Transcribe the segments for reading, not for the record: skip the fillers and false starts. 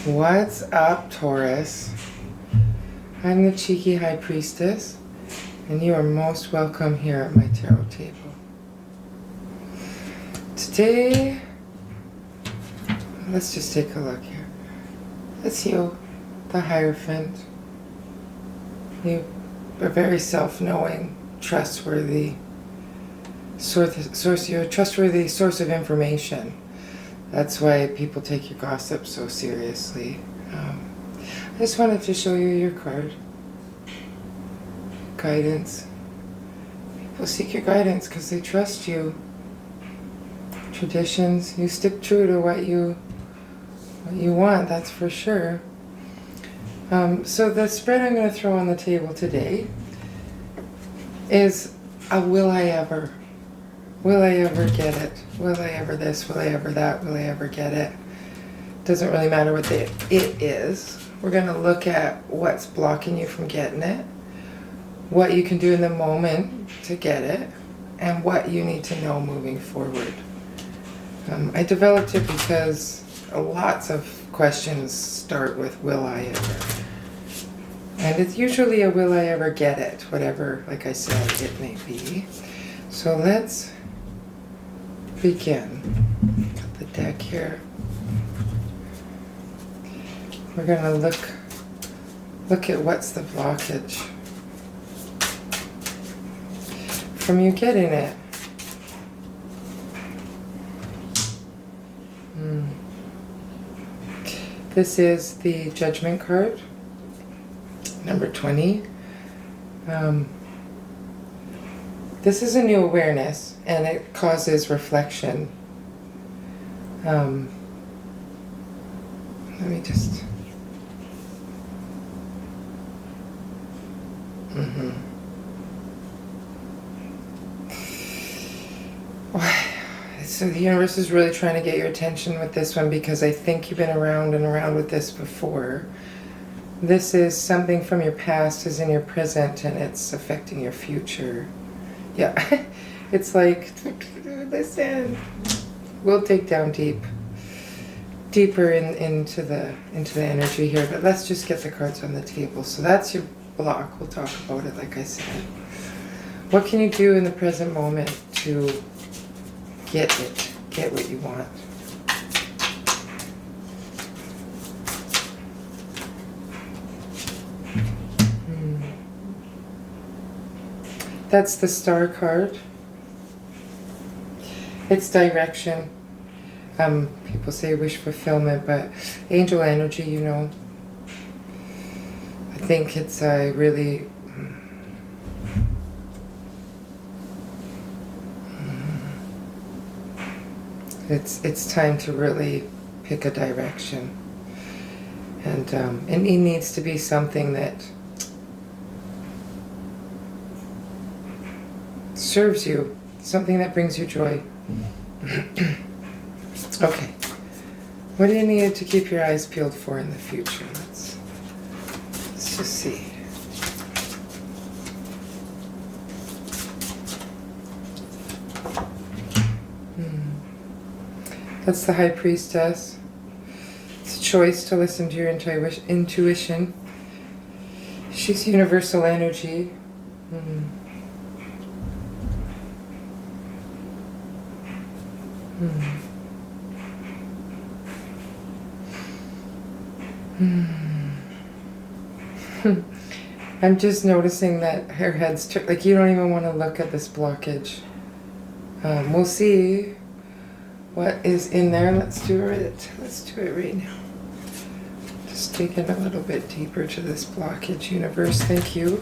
What's up, Taurus? I'm the cheeky high priestess, and you are most welcome here at my tarot table. Today, let's just take a look here. It's you, the Hierophant. You are very self-knowing, trustworthy source. You're a trustworthy source of information. That's why people take your gossip so seriously. I just wanted to show you your card. Guidance. People seek your guidance because they trust you. Traditions. You stick true to what you want, that's for sure. So the spread I'm going to throw on the table today is a will I ever. Will I ever get it? Will I ever this? Will I ever that? Will I ever get it? Doesn't really matter what the it is. We're going to look at what's blocking you from getting it, what you can do in the moment to get it, and what you need to know moving forward. I developed it because lots of questions start with will I ever? And it's usually a will I ever get it, whatever, like I said, it may be. So let's begin. Got the deck here. We're going to look at what's the blockage from you getting it. This is the Judgment card, number 20. This is a new awareness, and it causes reflection. Let me just... So the universe is really trying to get your attention with this one because I think you've been around and around with this before. This is something from your past is in your present and it's affecting your future. Yeah, it's like, listen, we'll dig down deeper into the energy here, but let's just get the cards on the table. So that's your block. We'll talk about it, like I said. What can you do in the present moment to get what you want? That's the Star card. It's direction. People say wish fulfillment, but angel energy, you know. I think it's really... It's time to really pick a direction. And it needs to be something that serves you, something that brings you joy. Okay. What do you need to keep your eyes peeled for in the future? Let's just see. That's the High Priestess. It's a choice to listen to your intuition. She's universal energy. I'm just noticing that her head's like you don't even want to look at this blockage. We'll see what is in there. Let's do it right now. Just digging a little bit deeper to this blockage. Universe, thank you.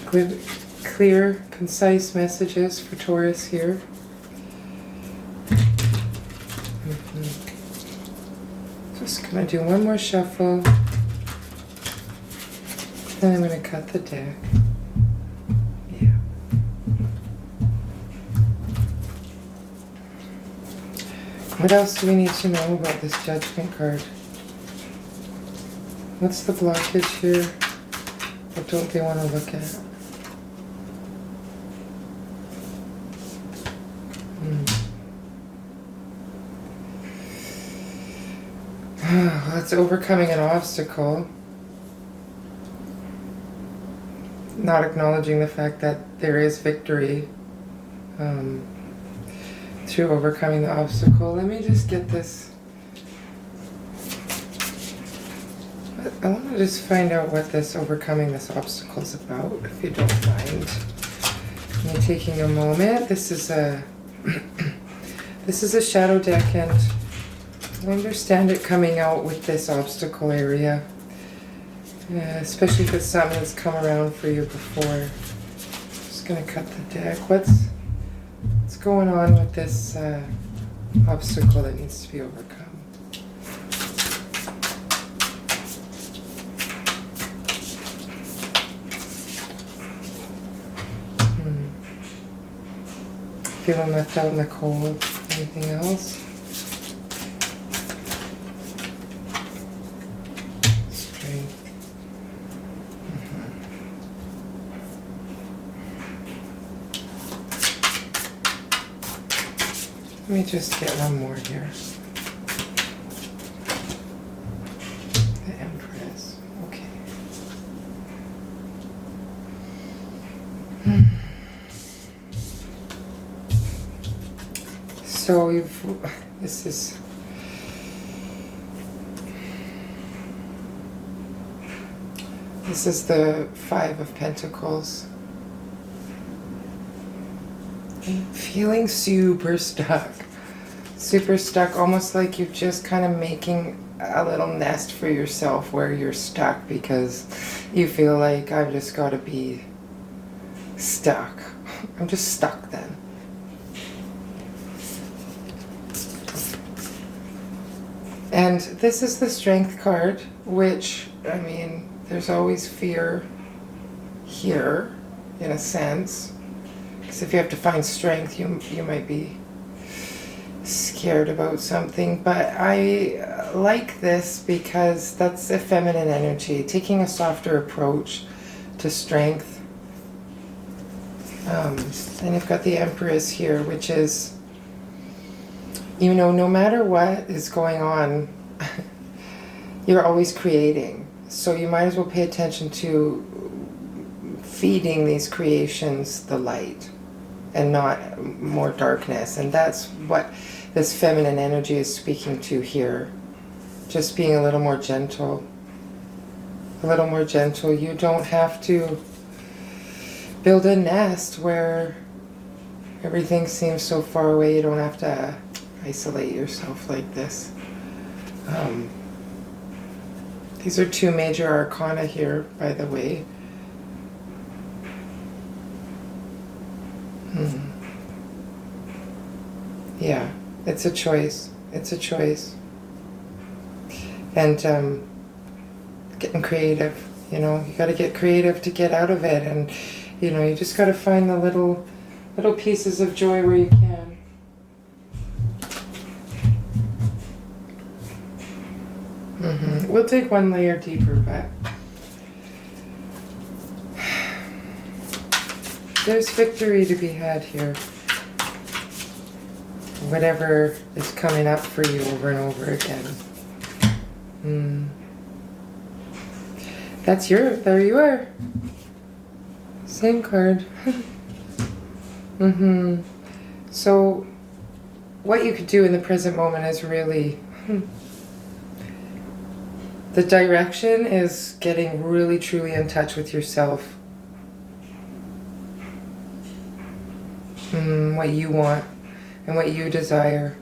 Good, clear, concise messages for Taurus here. Just gonna do one more shuffle. Then I'm gonna cut the deck. Yeah. What else do we need to know about this Judgment card? What's the blockage here? What don't they want to look at? It's overcoming an obstacle. Not acknowledging the fact that there is victory through overcoming the obstacle. Let me just get this. I want to just find out what this overcoming this obstacle is about, if you don't mind me taking a moment. This is a this is a shadow deck, and I understand it coming out with this obstacle area, especially if it's something that's come around for you before. Just gonna cut the deck. What's going on with this obstacle that needs to be overcome? Feeling left out in the cold. Anything else? Strength. Let me just get one more here. The Empress. Okay. So this is the Five of Pentacles. I'm feeling super stuck, almost like you're just kind of making a little nest for yourself where you're stuck because you feel like I've just got to be stuck. I'm just stuck then. And this is the Strength card, which, I mean, there's always fear here, in a sense. Because if you have to find strength, you might be scared about something. But I like this because that's a feminine energy, taking a softer approach to strength. And you've got the Empress here, which is, you know, no matter what is going on, you're always creating. So you might as well pay attention to feeding these creations the light and not more darkness. And that's what this feminine energy is speaking to here. Just being a little more gentle. A little more gentle. You don't have to build a nest where everything seems so far away. You don't have to isolate yourself like this. These are two major arcana here, by the way. Yeah, it's a choice. It's a choice. And getting creative, you know, you got to get creative to get out of it. And, you know, you just got to find the little pieces of joy where you can. We'll take one layer deeper, but there's victory to be had here. Whatever is coming up for you over and over again. There you are. Same card. So what you could do in the present moment is really... The direction is getting really, truly in touch with yourself. What you want and what you desire.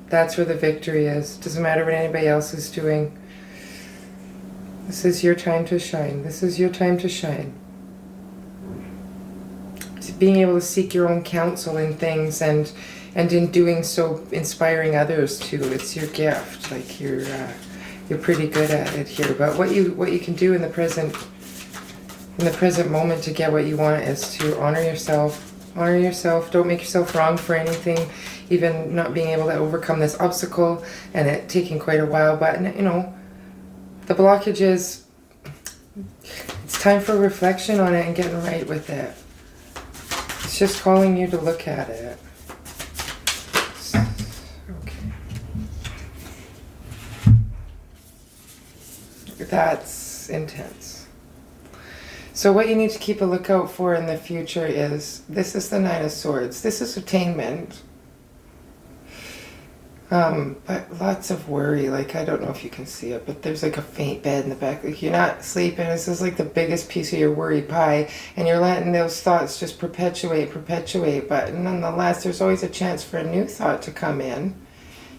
That's where the victory is. Doesn't matter what anybody else is doing. This is your time to shine. This is your time to shine. Being able to seek your own counsel in things and in doing so, inspiring others too. It's your gift. Like you're pretty good at it here. But what you can do in the present moment to get what you want is to honor yourself. Honor yourself. Don't make yourself wrong for anything, even not being able to overcome this obstacle and it taking quite a while. But, you know, the blockages, it's time for reflection on it and getting right with it. It's just calling you to look at it. Okay. That's intense. So what you need to keep a lookout for in the future is, this is the Nine of Swords. This is attainment. But lots of worry. Like, I don't know if you can see it, but there's like a faint bed in the back. Like, you're not sleeping. This is like the biggest piece of your worry pie. And you're letting those thoughts just perpetuate. But nonetheless, there's always a chance for a new thought to come in.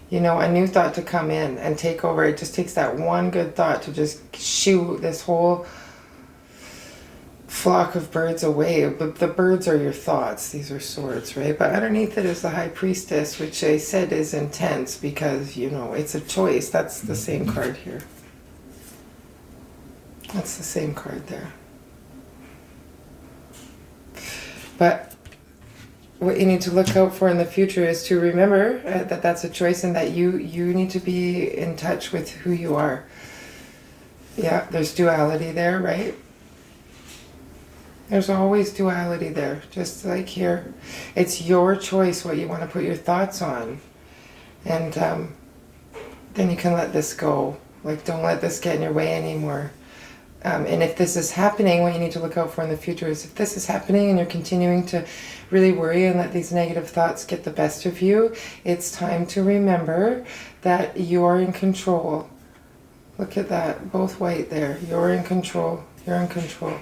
You know, a new thought to come in and take over. It just takes that one good thought to just shoo this whole flock of birds away. But the birds are your thoughts. These are swords, right? But underneath it is the High Priestess, which I said is intense because, you know, it's a choice. That's the same card here. That's the same card there. But what you need to look out for in the future is to remember that that's a choice, and that you need to be in touch with who you are. Yeah, there's duality there, right? There's always duality there, just like here. It's your choice what you want to put your thoughts on. And then you can let this go. Like, don't let this get in your way anymore. And if this is happening, what you need to look out for in the future is, if this is happening and you're continuing to really worry and let these negative thoughts get the best of you, it's time to remember that you're in control. Look at that, both white there. You're in control. You're in control.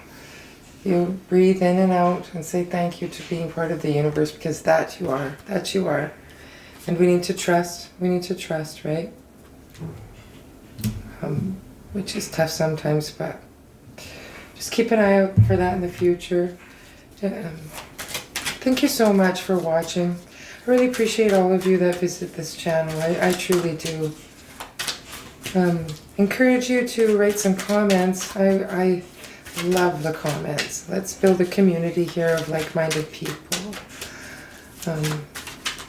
You breathe in and out and say thank you to being part of the universe, because that you are. That you are. And we need to trust. We need to trust, right? Which is tough sometimes, but just keep an eye out for that in the future. Thank you so much for watching. I really appreciate all of you that visit this channel. I truly do. Encourage you to write some comments. I love the comments. Let's build a community here of like-minded people.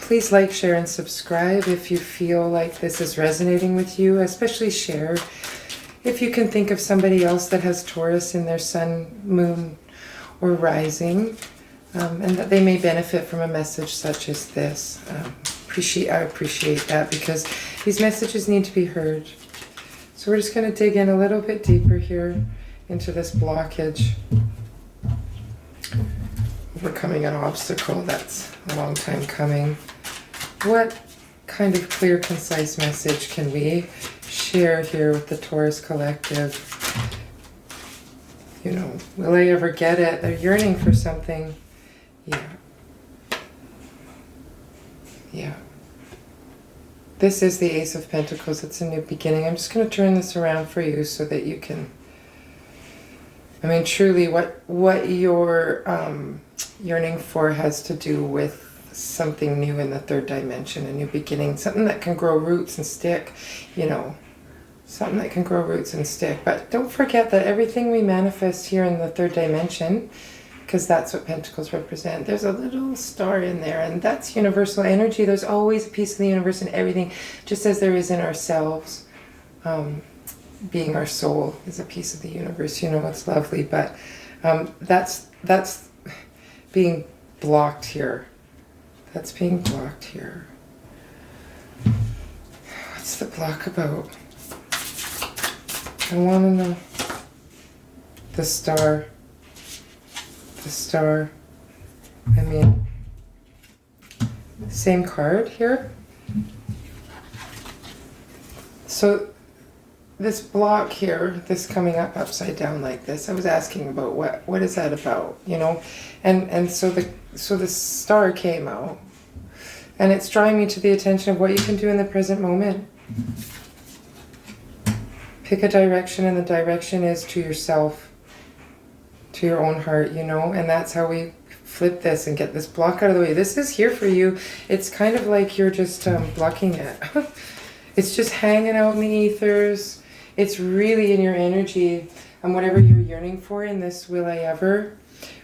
Please like, share, and subscribe if you feel like this is resonating with you. Especially share if you can think of somebody else that has Taurus in their sun, moon, or rising, and that they may benefit from a message such as this. I appreciate that, because these messages need to be heard. So we're just going to dig in a little bit deeper here into this blockage. Overcoming an obstacle that's a long time coming. What kind of clear, concise message can we share here with the Taurus collective? You know, will I ever get it? They're yearning for something. Yeah. Yeah. This is the Ace of Pentacles. It's a new beginning. I'm just going to turn this around for you so that you can... I mean, truly, what you're yearning for has to do with something new in the third dimension, a new beginning, something that can grow roots and stick, you know, something that can grow roots and stick. But don't forget that everything we manifest here in the third dimension, because that's what Pentacles represent, there's a little star in there, and that's universal energy. There's always a piece of the universe in everything, just as there is in ourselves. Being our soul is a piece of the universe, you know, it's lovely, but that's being blocked here. That's being blocked here. What's the block about? I want to know. The star. The star. I mean, same card here. So this block here, this coming up upside down like this, I was asking about what is that about, you know? And so the star came out, and it's drawing me to the attention of what you can do in the present moment. Pick a direction, and the direction is to yourself, to your own heart, you know? And that's how we flip this and get this block out of the way. This is here for you. It's kind of like you're just blocking it. It's just hanging out in the ethers. It's really in your energy, and whatever you're yearning for in this will I ever,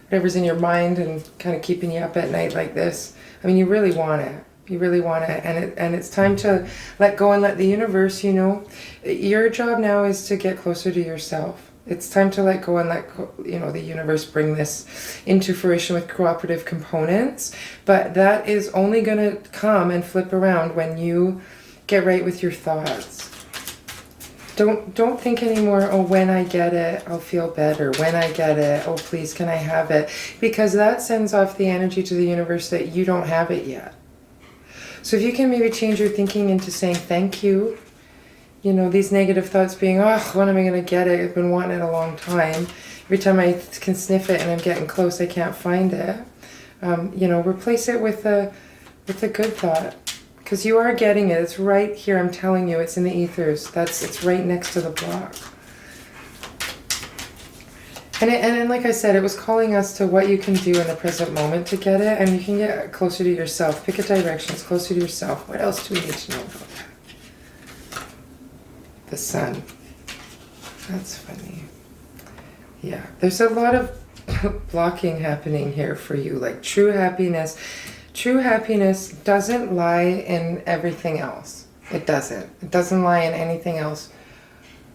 whatever's in your mind and kind of keeping you up at night like this. I mean, you really want it. You really want it, and it's time to let go and let the universe, you know. Your job now is to get closer to yourself. It's time to let go and you know, the universe bring this into fruition with cooperative components. But that is only going to come and flip around when you get right with your thoughts. Don't think anymore, oh, when I get it, I'll feel better. When I get it, oh, please, can I have it? Because that sends off the energy to the universe that you don't have it yet. So if you can maybe change your thinking into saying thank you, you know, these negative thoughts being, oh, when am I going to get it? I've been wanting it a long time. Every time I can sniff it and I'm getting close, I can't find it. You know, replace it with a good thought. Because you are getting it. It's right here. I'm telling you, it's in the ethers. It's right next to the block. And like I said, it was calling us to what you can do in the present moment to get it. And you can get closer to yourself. Pick a direction. It's closer to yourself. What else do we need to know about that? The sun. That's funny. Yeah. There's a lot of blocking happening here for you. Like true happiness. True happiness doesn't lie in everything else. It doesn't. It doesn't lie in anything else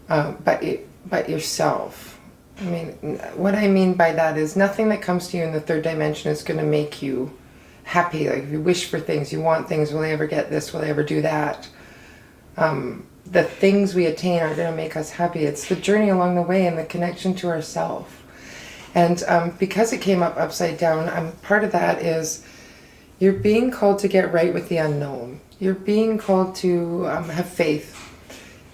but yourself. I mean, what I mean by that is nothing that comes to you in the third dimension is going to make you happy. Like if you wish for things, you want things, will I ever get this? Will I ever do that? The things we attain are going to make us happy. It's the journey along the way and the connection to ourselves. And because it came up upside down, part of that is you're being called to get right with the unknown. You're being called to have faith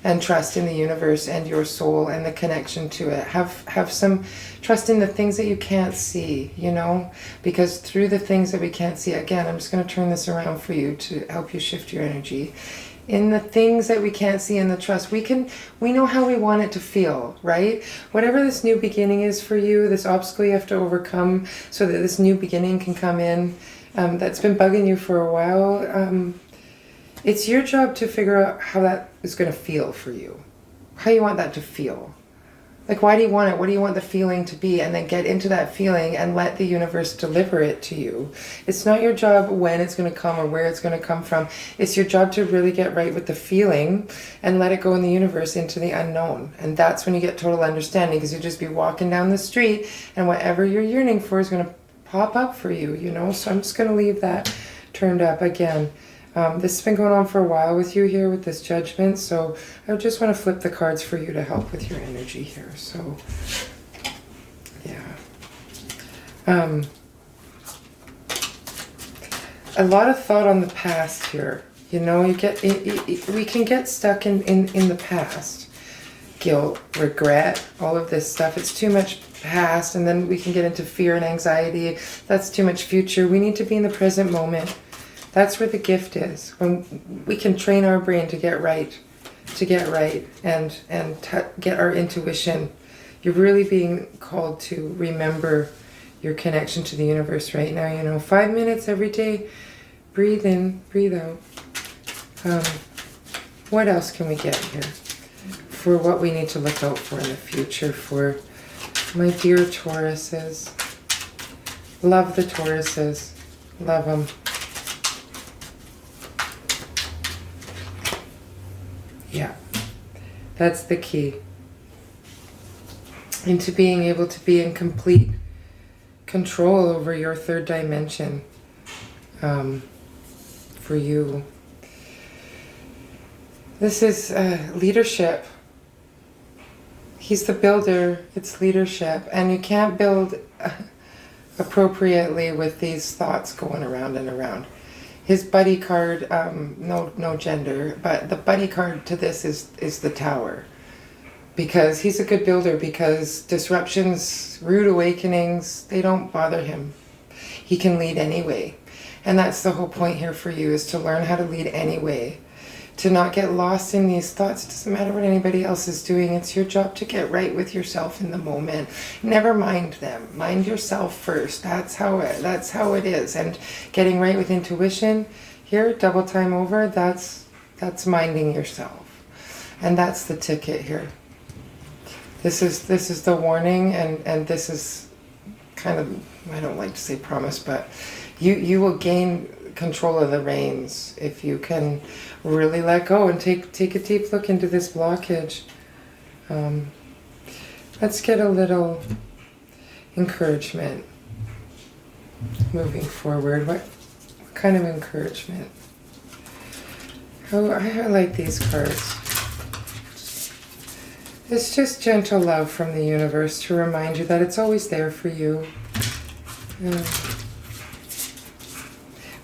and trust in the universe and your soul and the connection to it. Have some trust in the things that you can't see, you know? Because through the things that we can't see, again, I'm just going to turn this around for you to help you shift your energy. In the things that we can't see in the trust, we know how we want it to feel, right? Whatever this new beginning is for you, this obstacle you have to overcome so that this new beginning can come in, that's been bugging you for a while, it's your job to figure out how that is going to feel for you. How you want that to feel. Like, why do you want it? What do you want the feeling to be? And then get into that feeling and let the universe deliver it to you. It's not your job when it's going to come or where it's going to come from. It's your job to really get right with the feeling and let it go in the universe into the unknown. And that's when you get total understanding, because you'll just be walking down the street and whatever you're yearning for is going to pop up for you, you know? So I'm just going to leave that turned up again. This has been going on for a while with you here with this judgment, so I just want to flip the cards for you to help with your energy here. So, yeah. A lot of thought on the past here. You know, we can get stuck in the past. Guilt, regret, all of this stuff. It's too much past, and then we can get into fear and anxiety. That's too much future. We need to be in the present moment. That's where the gift is, when we can train our brain to get right and get our intuition. You're really being called to remember your connection to the universe right now. You know, 5 minutes every day, breathe in, breathe out. What else can we get here for what we need to look out for in the future for my dear Tauruses? Love the Tauruses, love them. Yeah, that's the key. Into being able to be in complete control over your third dimension for you. This is leadership. He's the builder, it's leadership. And you can't build appropriately with these thoughts going around and around. His buddy card, no gender, but the buddy card to this is the Tower. Because he's a good builder, because disruptions, rude awakenings, they don't bother him. He can lead anyway. And that's the whole point here for you, is to learn how to lead anyway. To not get lost in these thoughts. It doesn't matter what anybody else is doing. It's your job to get right with yourself in the moment. Never mind them. Mind yourself first. That's how it is. And getting right with intuition here, double time over, that's minding yourself. And that's the ticket here. This is the warning, and this is kind of, I don't like to say promise, but you will gain control of the reins if you can really let go and take a deep look into this blockage. Let's get a little encouragement moving forward. What kind of encouragement? Oh, I like these cards. It's just gentle love from the universe to remind you that it's always there for you. And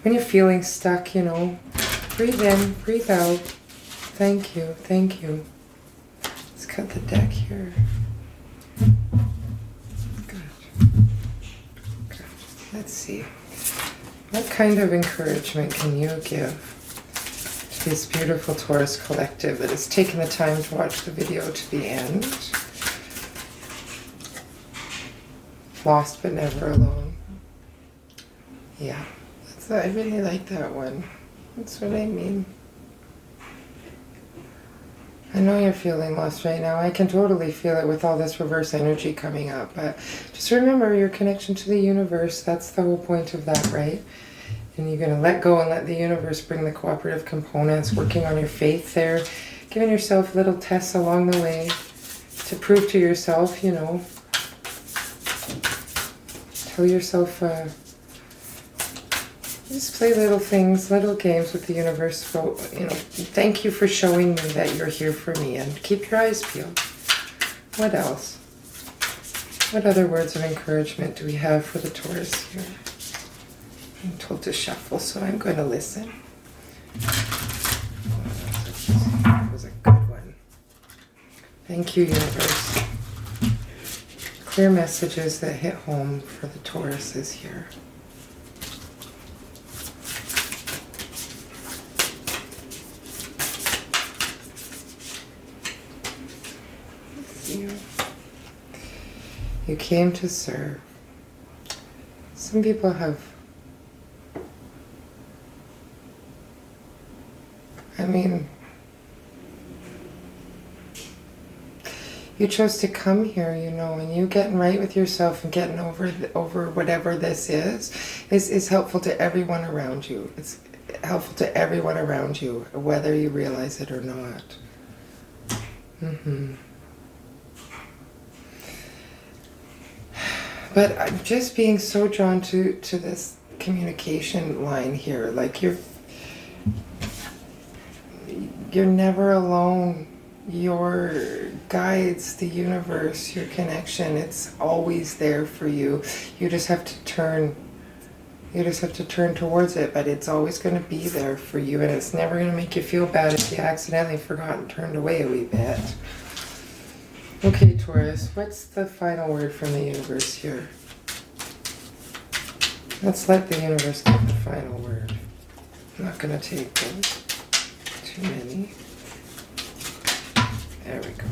when you're feeling stuck, you know, breathe in, breathe out. Thank you, thank you. Let's cut the deck here. Good. Good. Let's see. What kind of encouragement can you give to this beautiful Taurus collective that has taken the time to watch the video to the end? Lost but never alone. Yeah, I really like that one. That's what I mean. I know you're feeling lost right now. I can totally feel it with all this reverse energy coming up. But just remember your connection to the universe. That's the whole point of that, right? And you're going to let go and let the universe bring the cooperative components, working on your faith there, giving yourself little tests along the way to prove to yourself, you know. Tell yourself, just play little things, little games with the universe. So, you know, thank you for showing me that you're here for me, and keep your eyes peeled. What else? What other words of encouragement do we have for the Taurus here? I'm told to shuffle, so I'm going to listen. That was a good one. Thank you, universe. Clear messages that hit home for the Tauruses here. You came to serve. Some people have, I mean, you chose to come here, you know, and you getting right with yourself and getting over whatever this is helpful to everyone around you. It's helpful to everyone around you, whether you realize it or not. But I'm just being so drawn to this communication line here. Like you're never alone. Your guides, the universe, your connection, it's always there for you. You just have to turn. You just have to turn towards it, but it's always going to be there for you, and it's never going to make you feel bad if you accidentally forgot and turned away a wee bit. Okay, Taurus, what's the final word from the universe here? Let's let the universe get the final word. I'm not going to take those. Too many. There we go.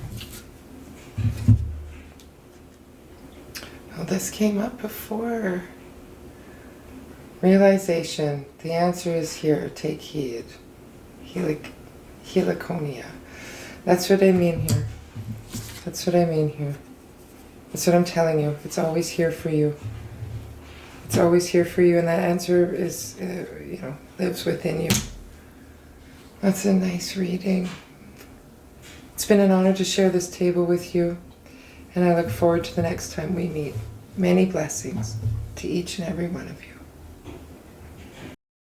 Oh, this came up before. Realization. The answer is here. Take heed. Heliconia. That's what I mean here. That's what I mean here. That's what I'm telling you. It's always here for you. It's always here for you, and that answer is, lives within you. That's a nice reading. It's been an honor to share this table with you, and I look forward to the next time we meet. Many blessings to each and every one of you.